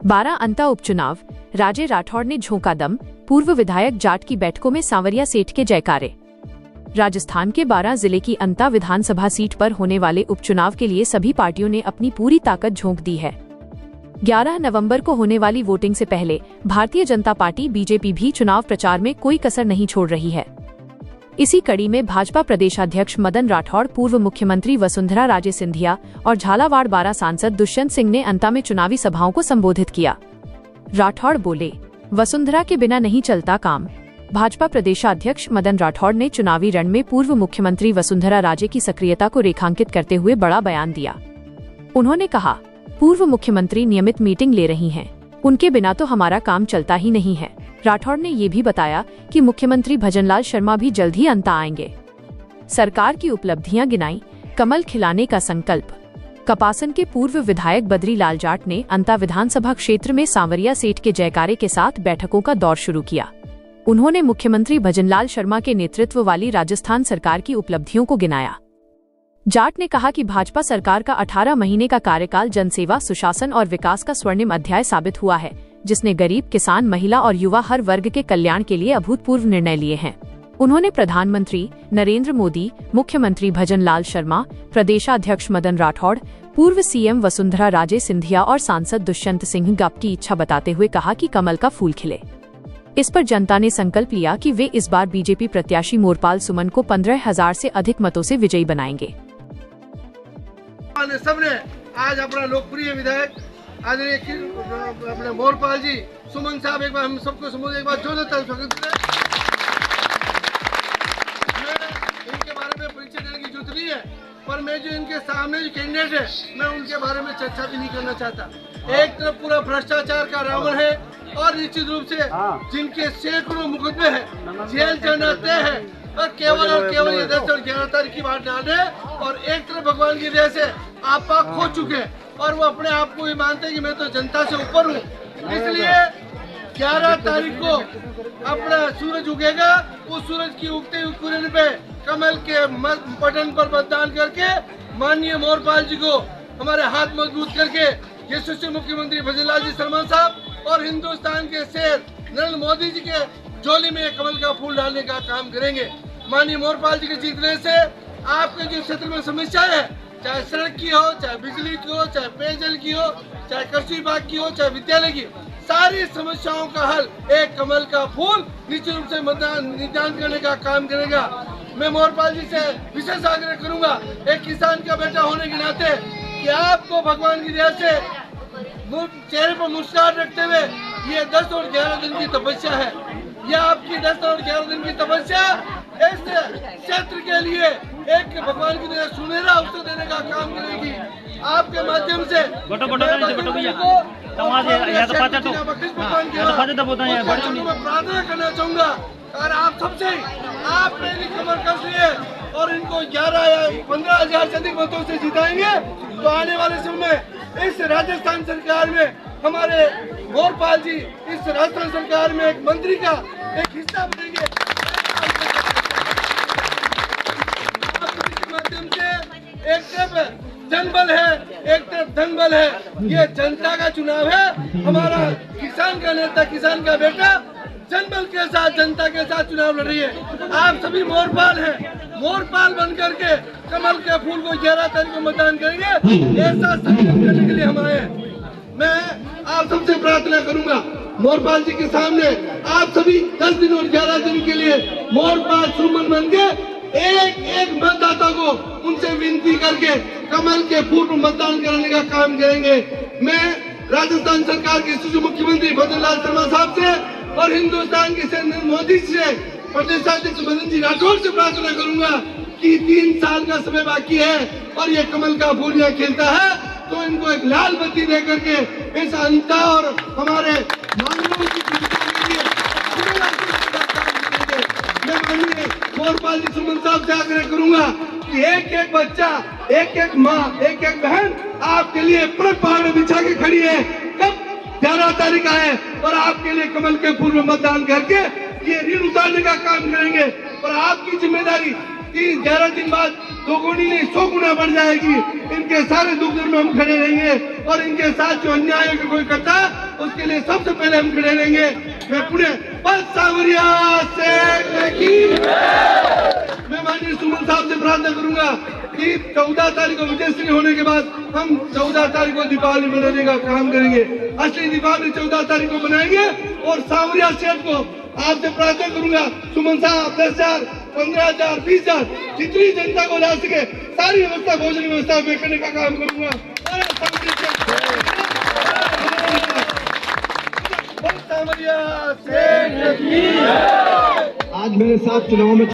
12 अंता उपचुनाव, राजे राठौड़ ने झोंका दम, पूर्व विधायक जाट की बैठकों में सांवरिया सेठ के जयकारे। राजस्थान के 12 जिले की अंता विधानसभा सीट पर होने वाले उपचुनाव के लिए सभी पार्टियों ने अपनी पूरी ताकत झोंक दी है। 11 नवंबर को होने वाली वोटिंग से पहले भारतीय जनता पार्टी बीजेपी भी चुनाव प्रचार में कोई कसर नहीं छोड़ रही है। इसी कड़ी में भाजपा प्रदेशाध्यक्ष मदन राठौड़, पूर्व मुख्यमंत्री वसुंधरा राजे सिंधिया और झालावाड़ 12 सांसद दुष्यंत सिंह ने अंता में चुनावी सभाओं को संबोधित किया। राठौड़ बोले, वसुंधरा के बिना नहीं चलता काम। भाजपा प्रदेशाध्यक्ष मदन राठौड़ ने चुनावी रण में पूर्व मुख्यमंत्री वसुंधरा राजे की सक्रियता को रेखांकित करते हुए बड़ा बयान दिया। उन्होंने कहा, पूर्व मुख्यमंत्री नियमित मीटिंग ले रही हैं, उनके बिना तो हमारा काम चलता ही नहीं है। राठौड़ ने ये भी बताया कि मुख्यमंत्री भजनलाल शर्मा भी जल्द ही अंता आएंगे। सरकार की उपलब्धियां गिनाई, कमल खिलाने का संकल्प। कपासन के पूर्व विधायक बद्रीलाल जाट ने अंता विधानसभा क्षेत्र में सांवरिया सेठ के जयकारे के साथ बैठकों का दौर शुरू किया। उन्होंने मुख्यमंत्री भजनलाल शर्मा के नेतृत्व वाली राजस्थान सरकार की उपलब्धियों को गिनाया। जाट ने कहा कि भाजपा सरकार का 18 महीने का कार्यकाल जनसेवा, सुशासन और विकास का स्वर्णिम अध्याय साबित हुआ है, जिसने गरीब, किसान, महिला और युवा हर वर्ग के कल्याण के लिए अभूतपूर्व निर्णय लिए हैं। उन्होंने प्रधानमंत्री नरेंद्र मोदी, मुख्यमंत्री भजनलाल शर्मा, प्रदेशाध्यक्ष मदन राठौड़, पूर्व सीएम वसुंधरा राजे सिंधिया और सांसद दुष्यंत सिंह गप की इच्छा बताते हुए कहा कि कमल का फूल खिले। इस पर जनता ने संकल्प लिया कि वे इस बार बीजेपी प्रत्याशी मोरपाल सुमन को 15,000 से अधिक मतों से विजयी बनाएंगे। सबने आज अपना लोकप्रिय विधायक आदरणीय अपने मोरपाल जी सुमन साहब, एक बार हम सबको समूह एक बार जोरदार स्वागत करें। इनके बारे में परिचय देने की जरूरत नहीं है, पर मैं जो इनके सामने जो कैंडिडेट है, मैं उनके बारे में चर्चा भी नहीं करना चाहता। एक तरफ पूरा भ्रष्टाचार का रावण है और निश्चित रूप से जिनके सैकड़ों मुकदमे हैं, जेल जाना तय है, और केवल ये 10 और 11 तारीख की बात डाल रहे हैं। और एक तरफ भगवान की दया से आपा खो चुके हैं और वो अपने आप को भी मानते हैं कि मैं तो जनता से ऊपर हूँ। इसलिए 11 तारीख को अपना सूरज उगेगा, उस सूरज की उगते हुए किरण पे कमल के बटन पर मतदान करके माननीय मोरपाल जी को हमारे हाथ मजबूत करके यशस्वी मुख्यमंत्री भजनलाल जी शर्मा साहब और हिंदुस्तान के शेर नरेंद्र मोदी जी के झोली में कमल का फूल डालने का काम करेंगे। माननीय मोरपाल जी के जीतने से आपके जो क्षेत्र में समस्याएं है, चाहे सड़क की हो, चाहे बिजली की हो, चाहे पेयजल की हो, चाहे कृषि विभाग की हो, चाहे विद्यालय की, सारी समस्याओं का हल एक कमल का फूल निश्चित रूप से निदान करने का काम करेगा। मैं मोरपाल जी से विशेष आग्रह करूंगा, एक किसान का बेटा होने के नाते, कि आपको भगवान की दया से चेहरे पर मुस्कुराहट रखते हुए ये 10 और 11 दिन की तपस्या है। यह आपकी 10 और 11 दिन की तपस्या इस क्षेत्र के लिए एक भगवान की तरह सुनहरा अवसर देने का काम करेगी। आपके माध्यम से मैं प्रार्थना करना चाहूंगा और आप सबसे आप मेरी कमर कस लिए और इनको 11 या 15,000 से अधिक मतों से जिताएंगे तो आने वाले समय में इस राजस्थान सरकार में हमारे मोरपाल जी इस राजस्थान सरकार में एक मंत्री का एक हिस्सा बनेंगे। माध्यम से एक तरफ जनबल है, एक तरफ धनबल है। ये जनता का चुनाव है। हमारा किसान का नेता, किसान का बेटा जनबल के साथ, जनता के साथ चुनाव लड़ रही है। आप सभी मोरपाल हैं, मोरपाल बन करके कमल के फूल को 11 तारीख को मतदान करेंगे। ऐसा संकल्प करने के लिए हम आए हैं। मैं आप सबसे प्रार्थना करूंगा, मोरपाल जी के सामने आप सभी 10 दिन और 11 दिन के लिए मोरपाल सुमन बन के एक मतदाता को उनसे विनती करके कमल के फूल पर मतदान कराने का काम करेंगे। मैं राजस्थान सरकार के यशस्वी मुख्यमंत्री भजनलाल शर्मा साहब से और हिंदुस्तान के नरेंद्र मोदी से प्रदेशाध्यक्ष मदन जी राठौड़ से प्रार्थना करूंगा कि 3 साल का समय बाकी है और ये कमल का फूल यहाँ खिलता है तो इनको एक लाल बत्ती दे करके इस अंता और हमारे मांगों की मैं माननीय मोरपाल जी सुमन साहब से आग्रह करूंगा कि एक बच्चा, एक माँ, एक बहन आपके लिए पहाड़ में बिछा के खड़ी है। कब 11 तारीख आए और आपके लिए कमल के फूल में मतदान करके ये ऋण उतारने का काम करेंगे और आपकी जिम्मेदारी 11 दिन बाद 2 गुनी नहीं 100 गुना बढ़ जाएगी। इनके सारे दुख दुख में हम खड़े रहेंगे और इनके साथ जो अन्याय कोई करता उसके लिए सबसे पहले हम खड़े रहेंगे। मैं पुणे बस सांवरिया सेठ की मैं माननीय सुमन साहब से प्रार्थना करूंगा कि 14 तारीख को विजयश्री होने के बाद हम 14 तारीख को दीपावली मनाने का काम करेंगे। असली दीपावली 14 तारीख को मनाएंगे और सांवरिया सेठ को आपसे प्रार्थना करूंगा सुमन साहब 10,000, 15,000, 20,000 जितनी जनता को ला सके सारी व्यवस्था भोजन व्यवस्था में करने का काम करूंगा। आज मेरे साथ चुनाव में